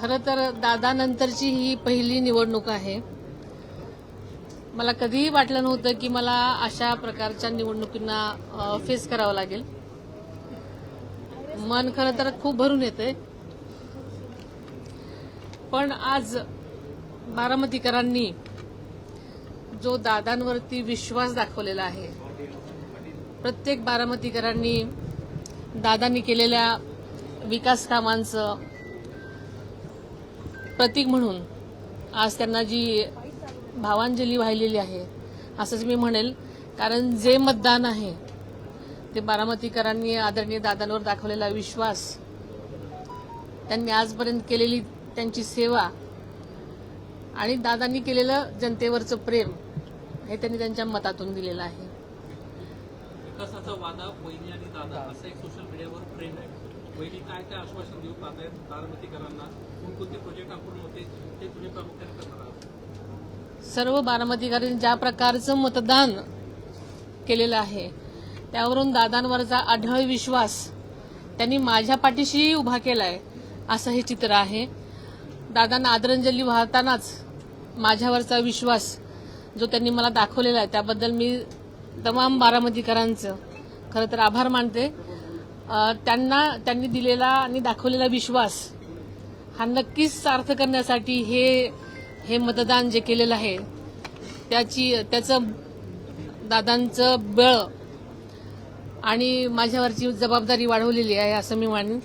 खरं तर दादानंतरची ही पहिली निवडणूक आहे. मला कधीही वाटलं नव्हतं की मला अशा प्रकारच्या निवडणुकींना फेस करावं लागेल. मन खरं तर खूप भरून येतंय. पण आज बारामतीकरांनी जो दादांवरती विश्वास दाखवलेला आहे, प्रत्येक बारामतीकरांनी दादांनी केलेल्या विकास कामांचं प्रतीक म्हणून आज त्यांना जी भावांजली वाहिलेली आहे असंच मी म्हणेल. कारण जे मतदान आहे ते बारामतीकरांनी आदरणीय दादांवर दाखवलेला विश्वास, त्यांनी आजपर्यंत केलेली त्यांची सेवा आणि दादांनी केलेलं जनतेवरचं प्रेम हे त्यांनी त्यांच्या मतातून दिलेलं आहे. विकासाचा वादा वहिनी आणि दादा असं एक सोशल मीडियावर ट्रेंड आहे. वहिनी काय काय आश्वासन देऊ पाहत आहेत बारामतीकरांना, कोणकोणते प्रोजेक्ट आपण होते ते तुम्ही प्रामुख्याने करणार आहात? सर्व बारामतीकरांनी ज्या प्रकारचं मतदान केलेलं आहे त्यावरून दादांवरचा अढळ विश्वास त्यांनी माझ्या पाठीशी उभा केलाय असं हे चित्र आहे. दादांना आदरांजली वाहतानाच माझ्यावरचा विश्वास जो त्यांनी मला दाखवलेला आहे त्याबद्दल मी तमाम बारामतीकरांचं खरं तर आभार मानते. त्यांनी दिलेला आणि दाखवलेला विश्वास हा नक्कीच सार्थ करण्यासाठी हे मतदान जे केलेलं आहे त्याचं दादांचं बळ आणि माझ्यावरची जबाबदारी वाढवलेली आहे असं मी मानेन.